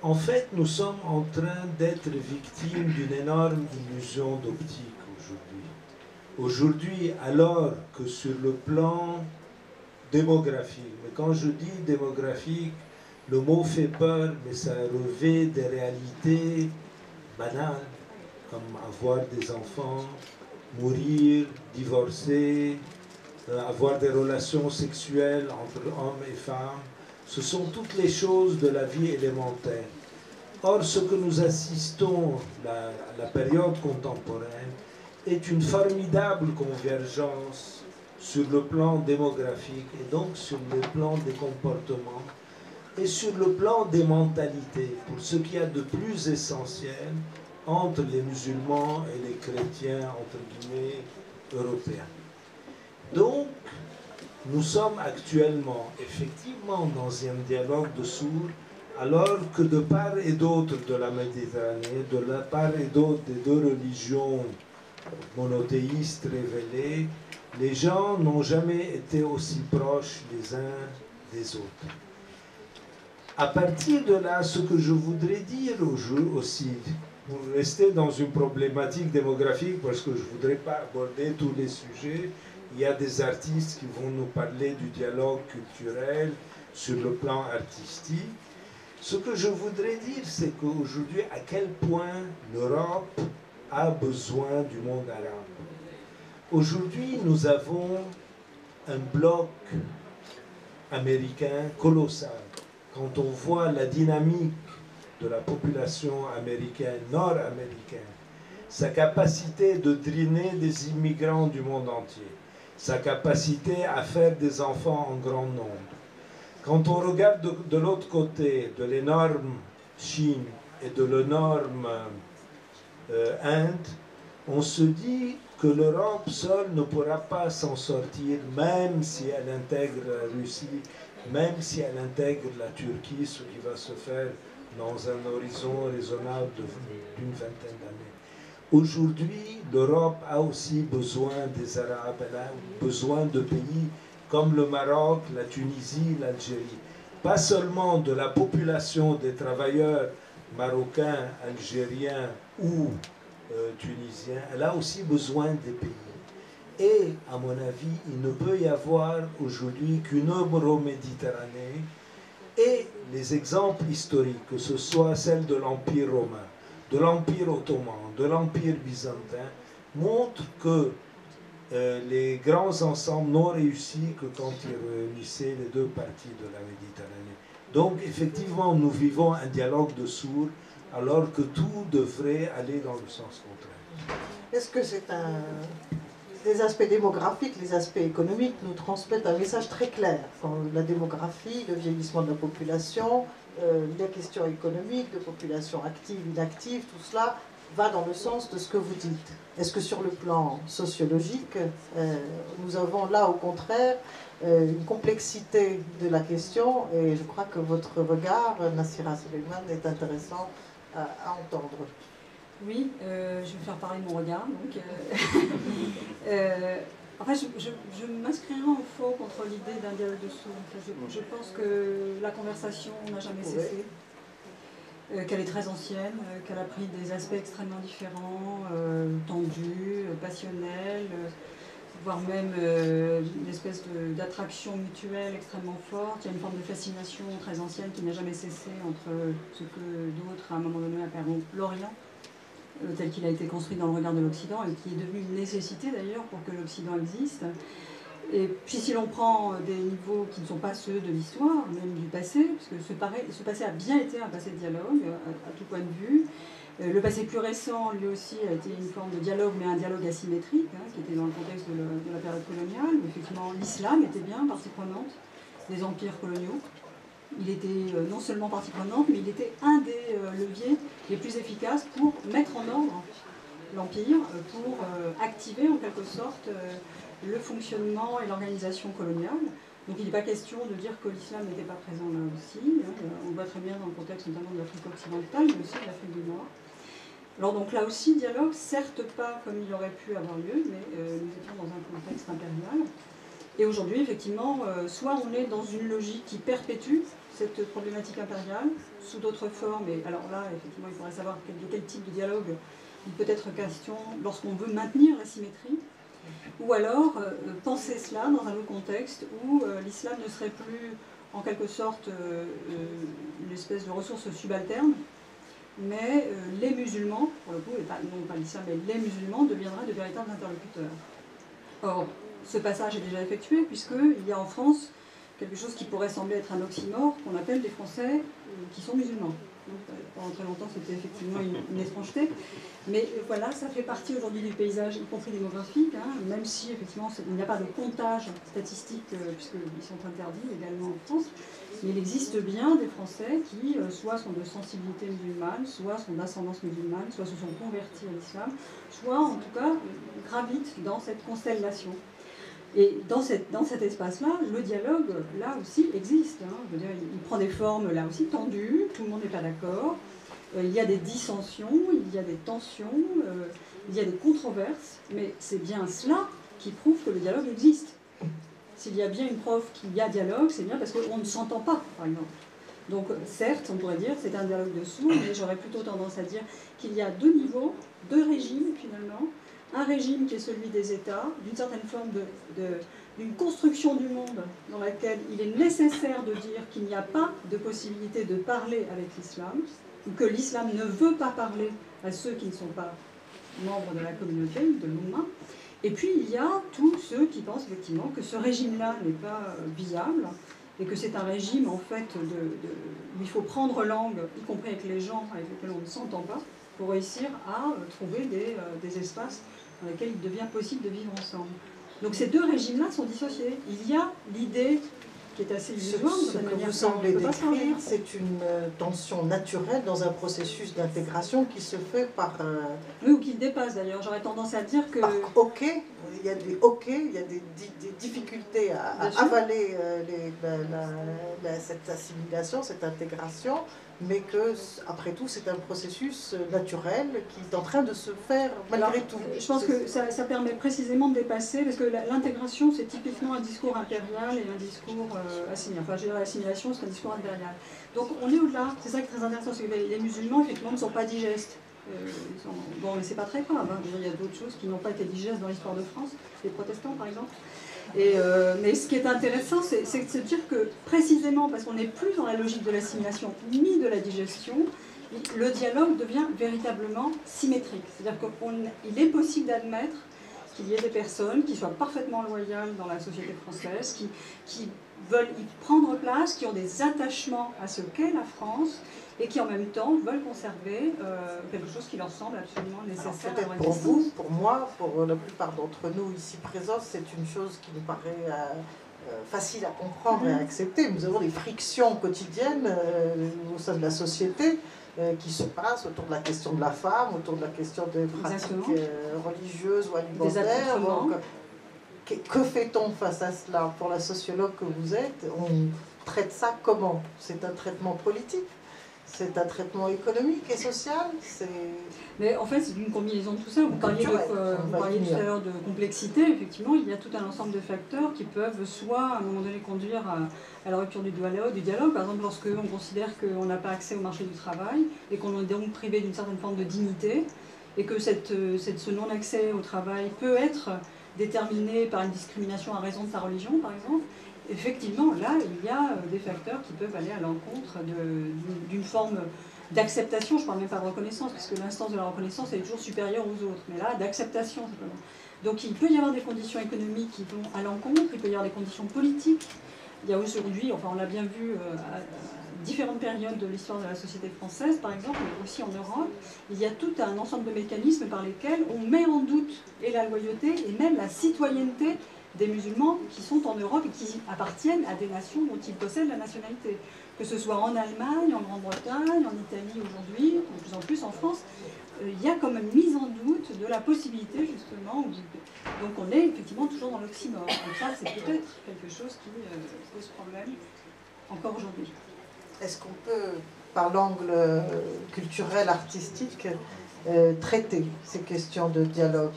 En fait, nous sommes en train d'être victimes d'une énorme illusion d'optique aujourd'hui. Aujourd'hui, alors que sur le plan démographique, mais quand je dis démographique, le mot fait peur, mais ça revêt des réalités banales, comme avoir des enfants, mourir, divorcer, avoir des relations sexuelles entre hommes et femmes. Ce sont toutes les choses de la vie élémentaire. Or, ce que nous assistons à la période contemporaine est une formidable convergence sur le plan démographique et donc sur le plan des comportements et sur le plan des mentalités, pour ce qu'il y a de plus essentiel entre les musulmans et les chrétiens, entre guillemets, européens. Donc, nous sommes actuellement effectivement dans un dialogue de sourds, alors que de part et d'autre de la Méditerranée, de la part et d'autre des deux religions monothéistes révélées, les gens n'ont jamais été aussi proches les uns des autres. À partir de là, ce que je voudrais dire aussi, pour rester dans une problématique démographique, parce que je ne voudrais pas aborder tous les sujets, il y a des artistes qui vont nous parler du dialogue culturel sur le plan artistique. Ce que je voudrais dire, c'est qu'aujourd'hui, à quel point l'Europe a besoin du monde arabe. Aujourd'hui, nous avons un bloc américain colossal. Quand on voit la dynamique de la population américaine, nord-américaine, sa capacité de drainer des immigrants du monde entier, sa capacité à faire des enfants en grand nombre. Quand on regarde de l'autre côté de l'énorme Chine et de l'énorme Inde, on se dit que l'Europe seule ne pourra pas s'en sortir, même si elle intègre la Russie, même si elle intègre la Turquie, ce qui va se faire dans un horizon raisonnable d'une vingtaine d'années. Aujourd'hui, l'Europe a aussi besoin des Arabes, elle a besoin de pays comme le Maroc, la Tunisie, l'Algérie. Pas seulement de la population des travailleurs marocains, algériens ou tunisiens, elle a aussi besoin des pays. Et, à mon avis, il ne peut y avoir aujourd'hui qu'une Euro-Méditerranée et les exemples historiques, que ce soit celle de l'Empire romain, de l'Empire ottoman, de l'Empire byzantin, montrent que les grands ensembles n'ont réussi que quand ils réunissaient les deux parties de la Méditerranée. Donc, effectivement, nous vivons un dialogue de sourds, alors que tout devrait aller dans le sens contraire. Est-ce que c'est les aspects démographiques, les aspects économiques nous transmettent un message très clair? Quand la démographie, le vieillissement de la population, les questions économiques, de population active, inactive, tout cela va dans le sens de ce que vous dites. Est-ce que sur le plan sociologique, nous avons là au contraire une complexité de la question, et je crois que votre regard, Nassira Suleiman, est intéressant à entendre. Oui, je vais faire parler de mon regard. Donc, en fait, je m'inscrirai en faux contre l'idée d'un dialogue de sourds. Je pense que la conversation n'a jamais cessé, qu'elle est très ancienne, qu'elle a pris des aspects extrêmement différents, tendus, passionnels, voire même une espèce d'attraction mutuelle extrêmement forte. Il y a une forme de fascination très ancienne qui n'a jamais cessé entre ce que d'autres, à un moment donné, appelleront l'Orient, tel qu'il a été construit dans le regard de l'Occident et qui est devenu une nécessité d'ailleurs pour que l'Occident existe. Et puis si l'on prend des niveaux qui ne sont pas ceux de l'histoire, même du passé, parce que ce passé a bien été un passé de dialogue à tout point de vue. Le passé plus récent, lui aussi, a été une forme de dialogue, mais un dialogue asymétrique, qui était dans le contexte de la période coloniale. Effectivement, l'islam était bien partie prenante des empires coloniaux. Il était non seulement partie prenante, mais il était un des leviers les plus efficaces pour mettre en ordre l'Empire, pour activer en quelque sorte le fonctionnement et l'organisation coloniale. Donc il n'est pas question de dire que l'islam n'était pas présent là aussi. On le voit très bien dans le contexte notamment de l'Afrique occidentale, mais aussi de l'Afrique du Nord. Alors donc là aussi, dialogue, certes pas comme il aurait pu avoir lieu, mais nous étions dans un contexte impérial. Et aujourd'hui, effectivement, soit on est dans une logique qui perpétue cette problématique impériale sous d'autres formes. Et alors là, effectivement, il faudrait savoir de quel type de dialogue il peut être question lorsqu'on veut maintenir la symétrie, ou alors penser cela dans un autre contexte où l'islam ne serait plus en quelque sorte une espèce de ressource subalterne, mais les musulmans, pour le coup, et non pas l'islam, mais les musulmans deviendraient de véritables interlocuteurs. Or, ce passage est déjà effectué, puisqu'il y a en France quelque chose qui pourrait sembler être un oxymore, qu'on appelle des Français qui sont musulmans. Donc, pendant très longtemps, c'était effectivement une étrangeté. Mais voilà, ça fait partie aujourd'hui du paysage, y compris démographique, hein, même si effectivement il n'y a pas de comptage statistique, puisqu'ils sont interdits également en France. Mais il existe bien des Français qui soit sont de sensibilité musulmane, soit sont d'ascendance musulmane, soit se sont convertis à l'islam, soit en tout cas gravitent dans cette constellation. Et dans cet espace-là, le dialogue, là aussi, existe. Hein. Je veux dire, il prend des formes, là aussi, tendues, tout le monde n'est pas d'accord. Il y a des dissensions, il y a des tensions, il y a des controverses, mais c'est bien cela qui prouve que le dialogue existe. S'il y a bien une preuve qu'il y a dialogue, c'est bien parce qu'on ne s'entend pas, par exemple. Donc, certes, on pourrait dire que c'est un dialogue de sourds, mais j'aurais plutôt tendance à dire qu'il y a deux niveaux, deux régimes, finalement. Un régime qui est celui des États, d'une certaine forme d'une construction du monde dans laquelle il est nécessaire de dire qu'il n'y a pas de possibilité de parler avec l'islam, ou que l'islam ne veut pas parler à ceux qui ne sont pas membres de la communauté, de l'Oumma. Et puis il y a tous ceux qui pensent effectivement que ce régime-là n'est pas viable, et que c'est un régime en fait où il faut prendre langue, y compris avec les gens avec lesquels on ne s'entend pas, pour réussir à trouver des espaces dans lesquels il devient possible de vivre ensemble. Donc ces deux régimes-là sont dissociés. Il y a l'idée qui est assez illusoire. Ce que vous semblez décrire, c'est une tension naturelle dans un processus d'intégration qui se fait par... Oui, ou qui le dépasse d'ailleurs. J'aurais tendance à dire que... OK, il y a des difficultés à avaler cette assimilation, cette intégration, mais que, après tout, c'est un processus naturel qui est en train de se faire malgré tout. Je pense que ça permet précisément de dépasser, parce que l'intégration, c'est typiquement un discours impérial et un discours assimilé. Enfin, je veux dire, l'assimilation, c'est un discours impérial. Donc, on est au-delà. C'est ça qui est très intéressant, c'est que les musulmans, effectivement, ne sont pas digestes. Bon, mais c'est pas très grave. Hein. Il y a d'autres choses qui n'ont pas été digestes dans l'histoire de France, les protestants, par exemple. Mais ce qui est intéressant, c'est de se dire que précisément parce qu'on n'est plus dans la logique de l'assimilation ni de la digestion, le dialogue devient véritablement symétrique. C'est-à-dire qu'il est possible d'admettre qu'il y ait des personnes qui soient parfaitement loyales dans la société française, qui veulent y prendre place, qui ont des attachements à ce qu'est la France, et qui en même temps veulent conserver quelque chose qui leur semble absolument nécessaire. Peut-être pour vous, pour moi, pour la plupart d'entre nous ici présents, c'est une chose qui nous paraît facile à comprendre et à accepter. Nous avons des frictions quotidiennes au sein de la société qui se passent autour de la question de la femme, autour de la question des pratiques religieuses ou alimentaires. Donc, que fait-on face à cela? Pour la sociologue que vous êtes, on traite ça comment? C'est un traitement politique? C'est un traitement économique et social? Mais en fait, c'est une combinaison de tout ça. Vous parliez tout à l'heure de complexité. Effectivement, il y a tout un ensemble de facteurs qui peuvent soit, à un moment donné, conduire à la rupture du dialogue. Par exemple, lorsque on considère qu'on n'a pas accès au marché du travail et qu'on est donc privé d'une certaine forme de dignité, et que ce non-accès au travail peut être déterminé par une discrimination à raison de sa religion, par exemple. Effectivement, là, il y a des facteurs qui peuvent aller à l'encontre d'une forme d'acceptation. Je ne parle même pas de reconnaissance, parce que l'instance de la reconnaissance est toujours supérieure aux autres. Mais là, d'acceptation, simplement. Donc il peut y avoir des conditions économiques qui vont à l'encontre, il peut y avoir des conditions politiques. Il y a aujourd'hui, enfin on l'a bien vu à différentes périodes de l'histoire de la société française, par exemple, mais aussi en Europe, il y a tout un ensemble de mécanismes par lesquels on met en doute et la loyauté et même la citoyenneté des musulmans qui sont en Europe et qui appartiennent à des nations dont ils possèdent la nationalité. Que ce soit en Allemagne, en Grande-Bretagne, en Italie aujourd'hui, de plus en plus en France, il y a comme une mise en doute de la possibilité justement, donc on est effectivement toujours dans l'oxymore. Donc ça c'est peut-être quelque chose qui pose problème encore aujourd'hui. Est-ce qu'on peut, par l'angle culturel, artistique, traiter ces questions de dialogue ?